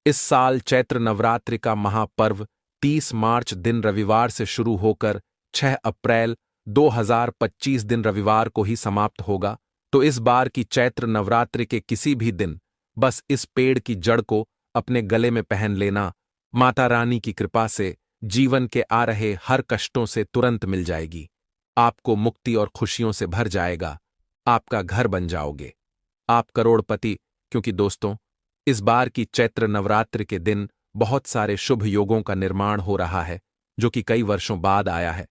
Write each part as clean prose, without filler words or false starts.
इस साल चैत्र नवरात्रि का महापर्व 30 मार्च दिन रविवार से शुरू होकर 6 अप्रैल 2025 दिन रविवार को ही समाप्त होगा। तो इस बार की चैत्र नवरात्रि के किसी भी दिन बस इस पेड़ की जड़ को अपने गले में पहन लेना। माता रानी की कृपा से जीवन के आ रहे हर कष्टों से तुरंत मिल जाएगी। आपको मुक्ति और खुशियों से भर जाएगा। आपका घर बन जाओगे। आप करोड़पति। क्योंकि दोस्तों, इस बार की चैत्र नवरात्रि के दिन बहुत सारे शुभ योगों का निर्माण हो रहा है, जो कि कई वर्षों बाद आया है।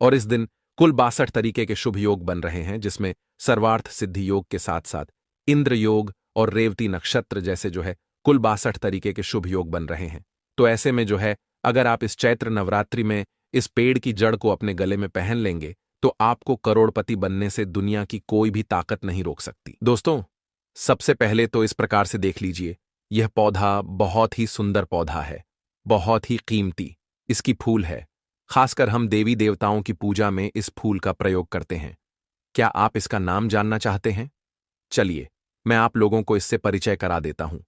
और इस दिन कुल 62 तरीके के शुभ योग बन रहे हैं, जिसमें सर्वार्थ सिद्धि योग के साथ साथ इंद्र योग और रेवती नक्षत्र जैसे कुल 62 तरीके के शुभ योग बन रहे हैं। तो ऐसे में अगर आप इस चैत्र नवरात्रि में इस पेड़ की जड़ को अपने गले में पहन लेंगे तो आपको करोड़पति बनने से दुनिया की कोई भी ताकत नहीं रोक सकती। दोस्तों, सबसे पहले तो इस प्रकार से देख लीजिए, यह पौधा बहुत ही सुंदर पौधा है, बहुत ही कीमती इसकी फूल है। खासकर हम देवी देवताओं की पूजा में इस फूल का प्रयोग करते हैं। क्या आप इसका नाम जानना चाहते हैं? चलिए, मैं आप लोगों को इससे परिचय करा देता हूं।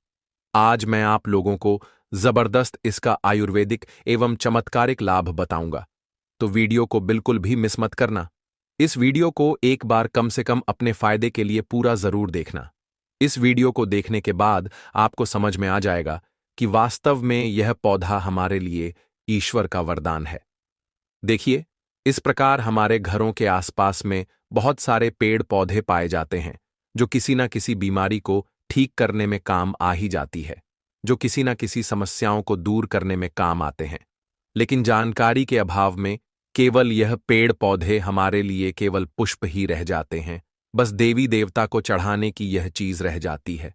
आज मैं आप लोगों को जबरदस्त इसका आयुर्वेदिक एवं चमत्कारिक लाभ बताऊंगा, तो वीडियो को बिल्कुल भी मिस मत करना। इस वीडियो को एक बार कम से कम अपने फायदे के लिए पूरा जरूर देखना। इस वीडियो को देखने के बाद आपको समझ में आ जाएगा कि वास्तव में यह पौधा हमारे लिए ईश्वर का वरदान है। देखिए, इस प्रकार हमारे घरों के आसपास में बहुत सारे पेड़ पौधे पाए जाते हैं, जो किसी न किसी बीमारी को ठीक करने में काम आ ही जाती है, जो किसी न किसी समस्याओं को दूर करने में काम आते हैं। लेकिन जानकारी के अभाव में केवल यह पेड़ पौधे हमारे लिए केवल पुष्प ही रह जाते हैं, बस देवी देवता को चढ़ाने की यह चीज रह जाती है।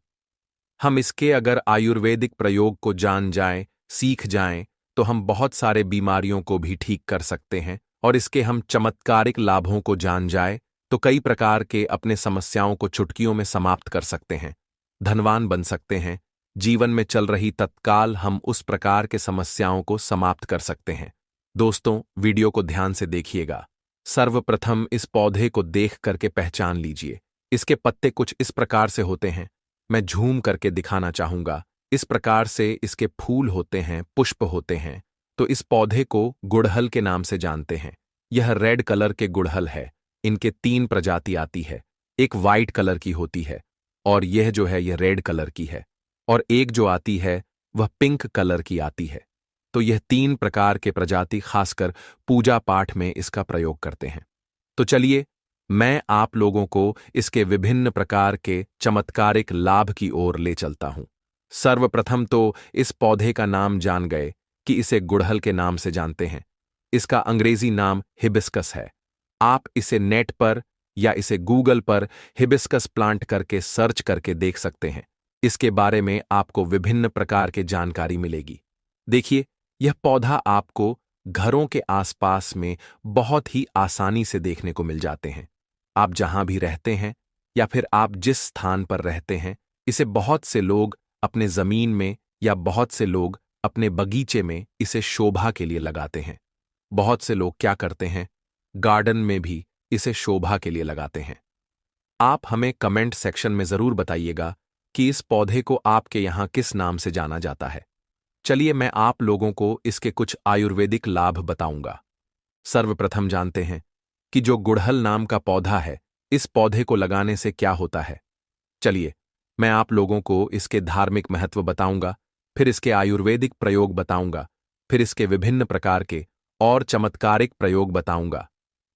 हम इसके अगर आयुर्वेदिक प्रयोग को जान जाएं, सीख जाएं, तो हम बहुत सारे बीमारियों को भी ठीक कर सकते हैं। और इसके हम चमत्कारिक लाभों को जान जाए तो कई प्रकार के अपने समस्याओं को चुटकियों में समाप्त कर सकते हैं, धनवान बन सकते हैं। जीवन में चल रही तत्काल हम उस प्रकार के समस्याओं को समाप्त कर सकते हैं। दोस्तों, वीडियो को ध्यान से देखिएगा। सर्वप्रथम इस पौधे को देख करके पहचान लीजिए। इसके पत्ते कुछ इस प्रकार से होते हैं। मैं झूम करके दिखाना चाहूंगा। इस प्रकार से इसके फूल होते हैं, पुष्प होते हैं। तो इस पौधे को गुड़हल के नाम से जानते हैं। यह रेड कलर के गुड़हल है। इनके 3 प्रजाति आती है। एक वाइट कलर की होती है, और यह यह रेड कलर की है, और एक जो आती है वह पिंक कलर की आती है। तो यह 3 प्रकार के प्रजाति खासकर पूजा पाठ में इसका प्रयोग करते हैं। तो चलिए, मैं आप लोगों को इसके विभिन्न प्रकार के चमत्कारिक लाभ की ओर ले चलता हूं। सर्वप्रथम तो इस पौधे का नाम जान गए कि इसे गुड़हल के नाम से जानते हैं। इसका अंग्रेजी नाम हिबिस्कस है। आप इसे नेट पर या इसे गूगल पर हिबिस्कस प्लांट करके सर्च करके देख सकते हैं। इसके बारे में आपको विभिन्न प्रकार के जानकारी मिलेगी। देखिए, यह पौधा आपको घरों के आसपास में बहुत ही आसानी से देखने को मिल जाते हैं। आप जहां भी रहते हैं या फिर आप जिस स्थान पर रहते हैं, इसे बहुत से लोग अपने जमीन में या बहुत से लोग अपने बगीचे में इसे शोभा के लिए लगाते हैं। बहुत से लोग क्या करते हैं, गार्डन में भी इसे शोभा के लिए लगाते हैं। आप हमें कमेंट सेक्शन में जरूर बताइएगा कि इस पौधे को आपके यहां किस नाम से जाना जाता है। चलिए, मैं आप लोगों को इसके कुछ आयुर्वेदिक लाभ बताऊंगा। सर्वप्रथम जानते हैं कि जो गुड़हल नाम का पौधा है, इस पौधे को लगाने से क्या होता है। चलिए, मैं आप लोगों को इसके धार्मिक महत्व बताऊंगा, फिर इसके आयुर्वेदिक प्रयोग बताऊंगा, फिर इसके विभिन्न प्रकार के और चमत्कारिक प्रयोग बताऊंगा।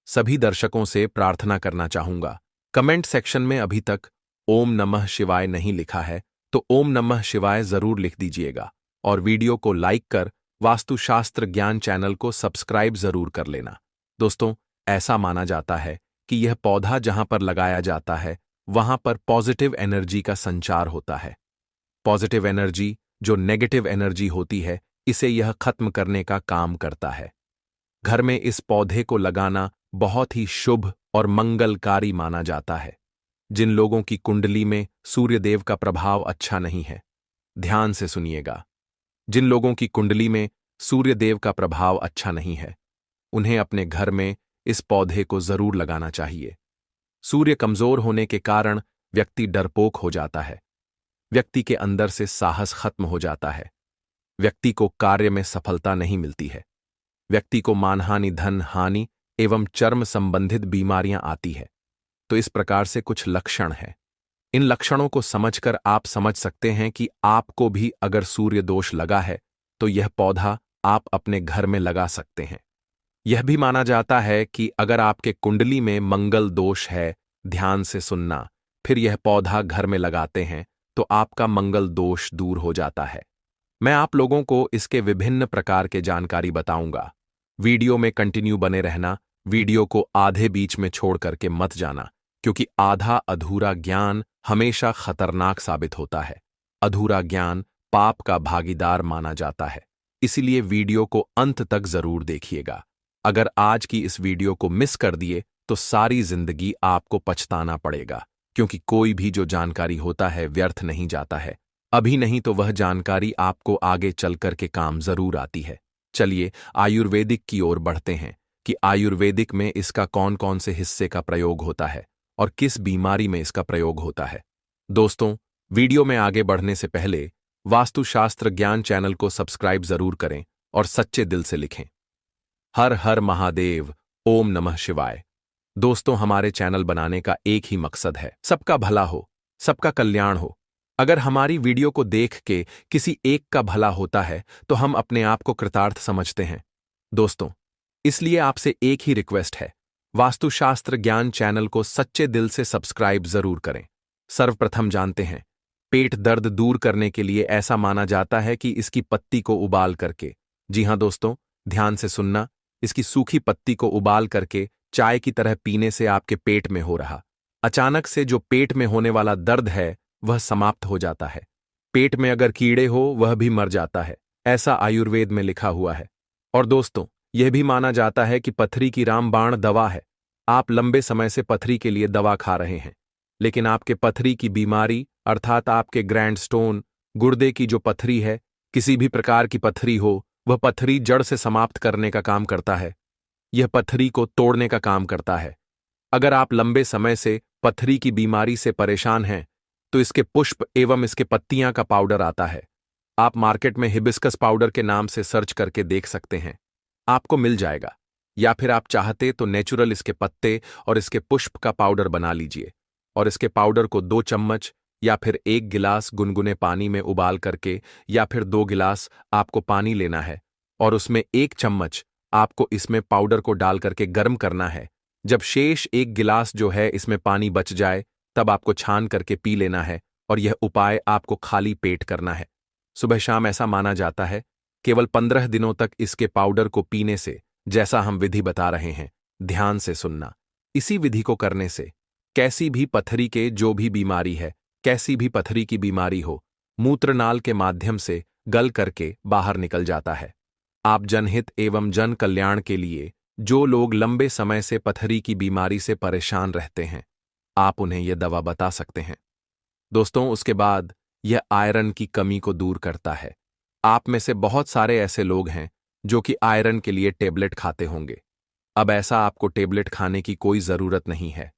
सभी दर्शकों से प्रार्थना करना चाहूंगा, कमेंट सेक्शन में अभी तक ओम नमः शिवाय नहीं लिखा है तो ओम नमः शिवाय जरूर लिख दीजिएगा, और वीडियो को लाइक कर वास्तुशास्त्र ज्ञान चैनल को सब्सक्राइब जरूर कर लेना। दोस्तों, ऐसा माना जाता है कि यह पौधा जहां पर लगाया जाता है वहां पर पॉजिटिव एनर्जी का संचार होता है। पॉजिटिव एनर्जी जो नेगेटिव एनर्जी होती है, इसे यह खत्म करने का काम करता है। घर में इस पौधे को लगाना बहुत ही शुभ और मंगलकारी माना जाता है। जिन लोगों की कुंडली में सूर्यदेव का प्रभाव अच्छा नहीं है, ध्यान से सुनिएगा। जिन लोगों की कुंडली में सूर्यदेव का प्रभाव अच्छा नहीं है, उन्हें अपने घर में इस पौधे को जरूर लगाना चाहिए। सूर्य कमजोर होने के कारण व्यक्ति डरपोक हो जाता है। व्यक्ति के अंदर से साहस खत्म हो जाता है। व्यक्ति को कार्य में सफलता नहीं मिलती है। व्यक्ति को मानहानि, धन हानि एवं चर्म संबंधित बीमारियां आती है। तो इस प्रकार से कुछ लक्षण हैं। इन लक्षणों को समझकर आप समझ सकते हैं कि आपको भी अगर सूर्य दोष लगा है तो यह पौधा आप अपने घर में लगा सकते हैं। यह भी माना जाता है कि अगर आपके कुंडली में मंगल दोष है, ध्यान से सुनना, फिर यह पौधा घर में लगाते हैं तो आपका मंगल दोष दूर हो जाता है। मैं आप लोगों को इसके विभिन्न प्रकार के जानकारी बताऊंगा। वीडियो में कंटिन्यू बने रहना, वीडियो को आधे बीच में छोड़ करके मत जाना, क्योंकि आधा अधूरा ज्ञान हमेशा खतरनाक साबित होता है। अधूरा ज्ञान पाप का भागीदार माना जाता है। इसीलिए वीडियो को अंत तक जरूर देखिएगा। अगर आज की इस वीडियो को मिस कर दिए तो सारी जिंदगी आपको पछताना पड़ेगा, क्योंकि कोई भी जो जानकारी होता है व्यर्थ नहीं जाता है। अभी नहीं तो वह जानकारी आपको आगे चलकर के काम जरूर आती है। चलिए आयुर्वेदिक की ओर बढ़ते हैं कि आयुर्वेदिक में इसका कौन कौन से हिस्से का प्रयोग होता है और किस बीमारी में इसका प्रयोग होता है। दोस्तों, वीडियो में आगे बढ़ने से पहले वास्तुशास्त्र ज्ञान चैनल को सब्सक्राइब जरूर करें और सच्चे दिल से लिखें, हर हर महादेव, ओम नमः शिवाय। दोस्तों, हमारे चैनल बनाने का एक ही मकसद है, सबका भला हो, सबका कल्याण हो। अगर हमारी वीडियो को देख के किसी एक का भला होता है तो हम अपने आप को कृतार्थ समझते हैं। दोस्तों, इसलिए आपसे एक ही रिक्वेस्ट है, वास्तुशास्त्र ज्ञान चैनल को सच्चे दिल से सब्सक्राइब जरूर करें। सर्वप्रथम जानते हैं, पेट दर्द दूर करने के लिए ऐसा माना जाता है कि इसकी पत्ती को उबाल करके, जी हां दोस्तों, ध्यान से सुनना, इसकी सूखी पत्ती को उबाल करके चाय की तरह पीने से आपके पेट में हो रहा अचानक से जो पेट में होने वाला दर्द है वह समाप्त हो जाता है। पेट में अगर कीड़े हो वह भी मर जाता है, ऐसा आयुर्वेद में लिखा हुआ है। और दोस्तों, यह भी माना जाता है कि पथरी की रामबाण दवा है। आप लंबे समय से पथरी के लिए दवा खा रहे हैं, लेकिन आपके पथरी की बीमारी अर्थात आपके ग्रैंड स्टोन, गुर्दे की जो पथरी है, किसी भी प्रकार की पथरी हो, वह पथरी जड़ से समाप्त करने का काम करता है। यह पथरी को तोड़ने का काम करता है। अगर आप लंबे समय से पथरी की बीमारी से परेशान हैं तो इसके पुष्प एवं इसके पत्तियां का पाउडर आता है। आप मार्केट में हिबिस्कस पाउडर के नाम से सर्च करके देख सकते हैं, आपको मिल जाएगा। या फिर आप चाहते तो नेचुरल इसके पत्ते और इसके पुष्प का पाउडर बना लीजिए और इसके पाउडर को 2 चम्मच या फिर 1 गिलास गुनगुने पानी में उबाल करके, या फिर 2 गिलास आपको पानी लेना है और उसमें 1 चम्मच आपको इसमें पाउडर को डाल करके गर्म करना है। जब शेष 1 गिलास जो है इसमें पानी बच जाए तब आपको छान करके पी लेना है और यह उपाय आपको खाली पेट करना है। सुबह शाम ऐसा माना जाता है। केवल 15 दिनों तक इसके पाउडर को पीने से, जैसा हम विधि बता रहे हैं, ध्यान से सुनना, इसी विधि को करने से कैसी भी पथरी के जो भी बीमारी है, कैसी भी पथरी की बीमारी हो, मूत्रनाल के माध्यम से गल करके बाहर निकल जाता है। आप जनहित एवं जन कल्याण के लिए जो लोग लंबे समय से पथरी की बीमारी से परेशान रहते हैं, आप उन्हें यह दवा बता सकते हैं। दोस्तों, उसके बाद यह आयरन की कमी को दूर करता है। आप में से बहुत सारे ऐसे लोग हैं जो कि आयरन के लिए टेबलेट खाते होंगे। अब ऐसा आपको टेबलेट खाने की कोई जरूरत नहीं है।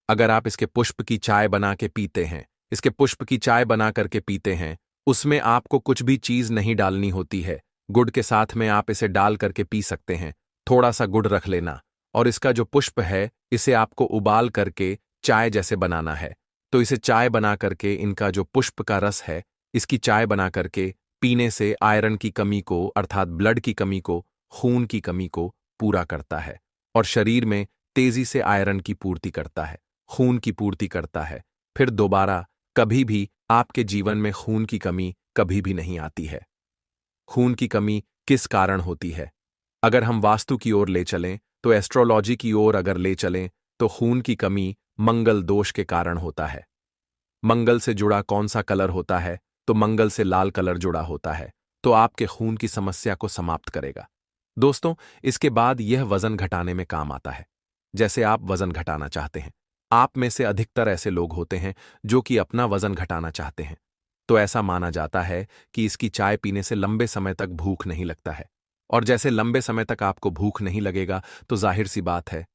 अगर आप इसके पुष्प की चाय बना के पीते हैं, इसके पुष्प की चाय बना करके पीते हैं, उसमें आपको कुछ भी चीज नहीं डालनी होती है। गुड़ के साथ में आप इसे डाल करके पी सकते हैं। थोड़ा सा गुड़ रख लेना और इसका जो पुष्प है इसे आपको उबाल करके चाय जैसे बनाना है। तो इसे चाय बना करके, इनका जो पुष्प का रस है, इसकी चाय बना करके पीने से आयरन की कमी को अर्थात ब्लड की कमी को, खून की कमी को पूरा करता है और शरीर में तेजी से आयरन की पूर्ति करता है, खून की पूर्ति करता है। फिर दोबारा कभी भी आपके जीवन में खून की कमी कभी भी नहीं आती है। खून की कमी किस कारण होती है? अगर हम वास्तु की ओर ले चलें तो एस्ट्रोलॉजी की ओर अगर ले चलें तो खून की कमी मंगल दोष के कारण होता है। मंगल से जुड़ा कौन सा कलर होता है? तो मंगल से लाल कलर जुड़ा होता है, तो आपके खून की समस्या को समाप्त करेगा। दोस्तों, इसके बाद यह वजन घटाने में काम आता है। जैसे आप वजन घटाना चाहते हैं, आप में से अधिकतर ऐसे लोग होते हैं जो कि अपना वजन घटाना चाहते हैं, तो ऐसा माना जाता है कि इसकी चाय पीने से लंबे समय तक भूख नहीं लगता है। और जैसे लंबे समय तक आपको भूख नहीं लगेगा तो जाहिर सी बात है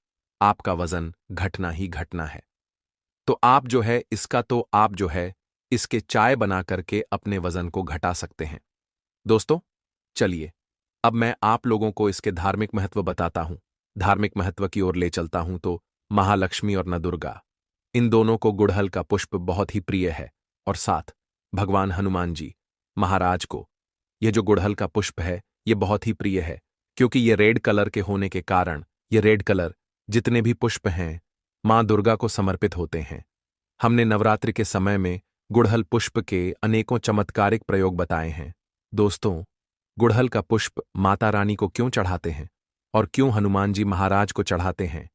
आपका वजन घटना ही घटना है। तो आप जो है इसके चाय बना करके अपने वजन को घटा सकते हैं। दोस्तों, चलिए अब मैं आप लोगों को इसके धार्मिक महत्व बताता हूं। धार्मिक महत्व की ओर ले चलता हूं तो महालक्ष्मी और न दुर्गा, इन दोनों को गुड़हल का पुष्प बहुत ही प्रिय है। और साथ भगवान हनुमान जी महाराज को यह जो गुड़हल का पुष्प है ये बहुत ही प्रिय है, क्योंकि ये रेड कलर के होने के कारण ये रेड कलर जितने भी पुष्प हैं मां दुर्गा को समर्पित होते हैं। हमने नवरात्रि के समय में गुड़हल पुष्प के अनेकों चमत्कारिक प्रयोग बताए हैं। दोस्तों, गुड़हल का पुष्प माता रानी को क्यों चढ़ाते हैं और क्यों हनुमान जी महाराज को चढ़ाते हैं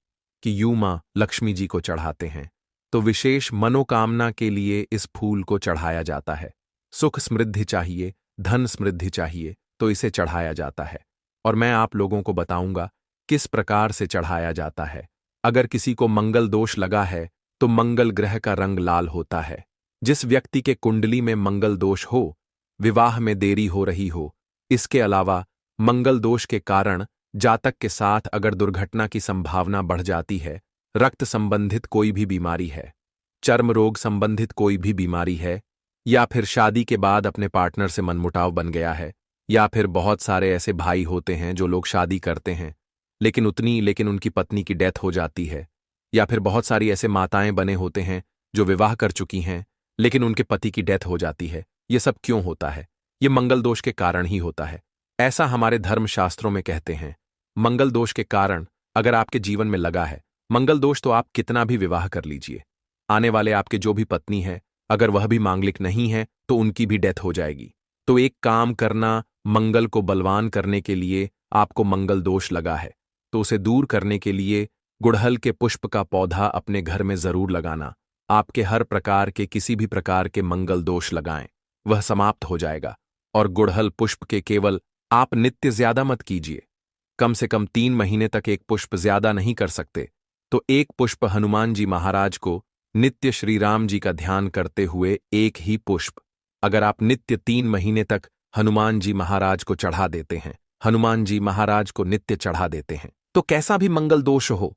कि यूं मां लक्ष्मी जी को चढ़ाते हैं? तो विशेष मनोकामना के लिए इस फूल को चढ़ाया जाता है। सुख समृद्धि चाहिए, धन समृद्धि चाहिए तो इसे चढ़ाया जाता है। और मैं आप लोगों को बताऊंगा किस प्रकार से चढ़ाया जाता है। अगर किसी को मंगल दोष लगा है तो मंगल ग्रह का रंग लाल होता है। जिस व्यक्ति के कुंडली में मंगल दोष हो, विवाह में देरी हो रही हो, इसके अलावा मंगल दोष के कारण जातक के साथ अगर दुर्घटना की संभावना बढ़ जाती है, रक्त संबंधित कोई भी बीमारी है, चर्म रोग संबंधित कोई भी बीमारी है, या फिर शादी के बाद अपने पार्टनर से मनमुटाव बन गया है, या फिर बहुत सारे ऐसे भाई होते हैं जो लोग शादी करते हैं लेकिन उनकी पत्नी की डेथ हो जाती है, या फिर बहुत सारी ऐसे माताएं बने होते हैं जो विवाह कर चुकी हैं लेकिन उनके पति की डेथ हो जाती है। ये सब क्यों होता है? ये मंगल दोष के कारण ही होता है। ऐसा हमारे धर्मशास्त्रों में कहते हैं। मंगल दोष के कारण अगर आपके जीवन में लगा है मंगल दोष, तो आप कितना भी विवाह कर लीजिए, आने वाले आपके जो भी पत्नी है अगर वह भी मांगलिक नहीं है तो उनकी भी डेथ हो जाएगी। तो एक काम करना, मंगल को बलवान करने के लिए आपको मंगल दोष लगा है तो उसे दूर करने के लिए गुड़हल के पुष्प का पौधा अपने घर में जरूर लगाना। आपके हर प्रकार के किसी भी प्रकार के मंगल दोष लगाएं, वह समाप्त हो जाएगा। और गुड़हल पुष्प के केवल आप नित्य ज्यादा मत कीजिए, कम से कम 3 महीने तक एक पुष्प ज्यादा नहीं कर सकते तो एक पुष्प हनुमान जी महाराज को नित्य श्री राम जी का ध्यान करते हुए एक ही पुष्प अगर आप नित्य 3 महीने तक हनुमान जी महाराज को चढ़ा देते हैं, हनुमान जी महाराज को नित्य चढ़ा देते हैं, तो कैसा भी मंगल दोष हो,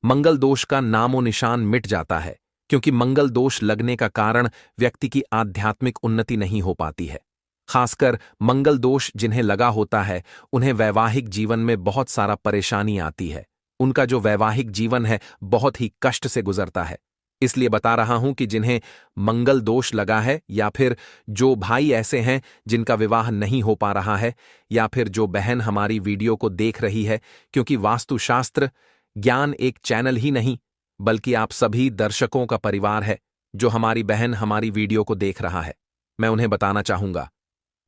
मंगल दोष का नामो निशान मिट जाता है। क्योंकि मंगल दोष लगने का कारण व्यक्ति की आध्यात्मिक उन्नति नहीं हो पाती है। खासकर मंगल दोष जिन्हें लगा होता है उन्हें वैवाहिक जीवन में बहुत सारा परेशानी आती है। उनका जो वैवाहिक जीवन है बहुत ही कष्ट से गुजरता है। इसलिए बता रहा हूं कि जिन्हें मंगल दोष लगा है, या फिर जो भाई ऐसे हैं जिनका विवाह नहीं हो पा रहा है, या फिर जो बहन हमारी वीडियो को देख रही है, क्योंकि वास्तुशास्त्र ज्ञान एक चैनल ही नहीं बल्कि आप सभी दर्शकों का परिवार है जो हमारी बहन हमारी वीडियो को देख रहा है। मैं उन्हें बताना चाहूंगा,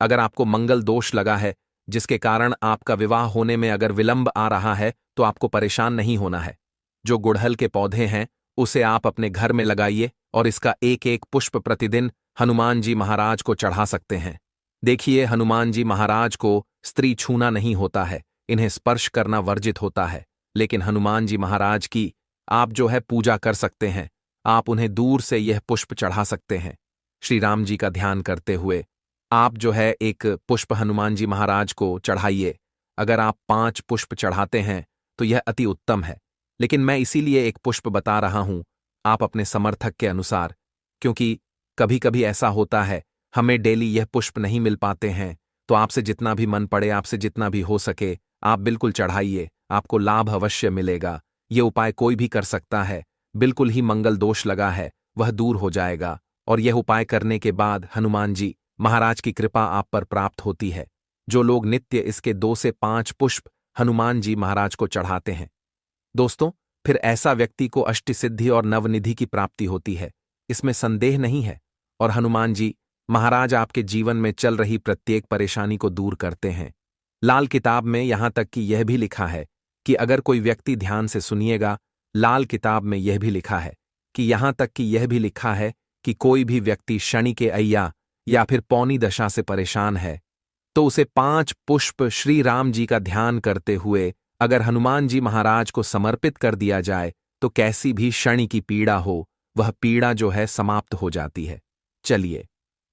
अगर आपको मंगल दोष लगा है जिसके कारण आपका विवाह होने में अगर विलंब आ रहा है तो आपको परेशान नहीं होना है। जो गुड़हल के पौधे हैं उसे आप अपने घर में लगाइए और इसका एक एक पुष्प प्रतिदिन हनुमान जी महाराज को चढ़ा सकते हैं। देखिए, हनुमान जी महाराज को स्त्री छूना नहीं होता है, इन्हें स्पर्श करना वर्जित होता है, लेकिन हनुमान जी महाराज की आप जो है पूजा कर सकते हैं। आप उन्हें दूर से यह पुष्प चढ़ा सकते हैं। श्री राम जी का ध्यान करते हुए आप जो है एक पुष्प हनुमान जी महाराज को चढ़ाइए। अगर आप 5 पुष्प चढ़ाते हैं तो यह अति उत्तम है, लेकिन मैं इसीलिए एक पुष्प बता रहा हूं, आप अपने समर्थक के अनुसार, क्योंकि कभी कभी ऐसा होता है हमें डेली यह पुष्प नहीं मिल पाते हैं। तो आपसे जितना भी मन पड़े, आपसे जितना भी हो सके आप बिल्कुल चढ़ाइए, आपको लाभ अवश्य मिलेगा। ये उपाय कोई भी कर सकता है। बिल्कुल ही मंगल दोष लगा है वह दूर हो जाएगा, और यह उपाय करने के बाद हनुमान जी महाराज की कृपा आप पर प्राप्त होती है। जो लोग नित्य इसके 2 से 5 पुष्प हनुमान जी महाराज को चढ़ाते हैं, दोस्तों, फिर ऐसा व्यक्ति को अष्टसिद्धि और नवनिधि की प्राप्ति होती है, इसमें संदेह नहीं है। और हनुमान जी महाराज आपके जीवन में चल रही प्रत्येक परेशानी को दूर करते हैं। लाल किताब में यहां तक कि यह भी लिखा है कि अगर कोई व्यक्ति, ध्यान से सुनिएगा, लाल किताब में यह भी लिखा है कि यहां तक कि यह भी लिखा है कि कोई भी व्यक्ति शनि के अय्या या फिर पौनी दशा से परेशान है तो उसे 5 पुष्प श्री राम जी का ध्यान करते हुए अगर हनुमान जी महाराज को समर्पित कर दिया जाए तो कैसी भी शनि की पीड़ा हो वह पीड़ा जो है समाप्त हो जाती है। चलिए,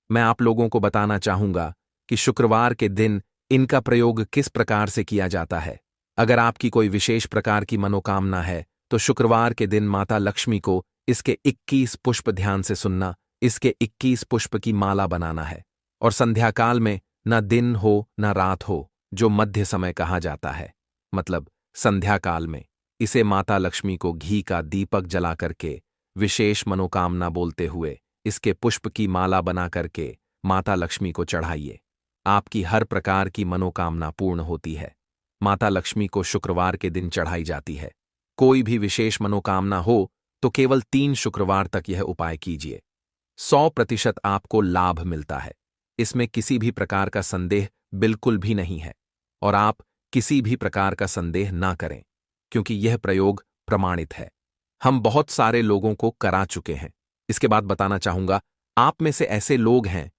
मैं आप लोगों को बताना चाहूंगा कि शुक्रवार के दिन इनका प्रयोग किस प्रकार से किया जाता है। अगर आपकी कोई विशेष प्रकार की मनोकामना है तो शुक्रवार के दिन माता लक्ष्मी को इसके 21 पुष्प ध्यान से सुनना, इसके 21 पुष्प की माला बनाना है और संध्याकाल में न दिन हो न रात हो, जो मध्य समय कहा जाता है, मतलब संध्याकाल में इसे माता लक्ष्मी को घी का दीपक जला करके विशेष मनोकामना बोलते हुए इसके पुष्प की माला बना करके माता लक्ष्मी को चढ़ाइए। आपकी हर प्रकार की मनोकामना पूर्ण होती है। माता लक्ष्मी को शुक्रवार के दिन चढ़ाई जाती है। कोई भी विशेष मनोकामना हो तो केवल 3 शुक्रवार तक यह उपाय कीजिए। 100% आपको लाभ मिलता है। इसमें किसी भी प्रकार का संदेह बिल्कुल भी नहीं है और आप किसी भी प्रकार का संदेह ना करें, क्योंकि यह प्रयोग प्रमाणित है। हम बहुत सारे लोगों को करा चुके हैं। इसके बाद बताना चाहूंगा, आप में से ऐसे लोग हैं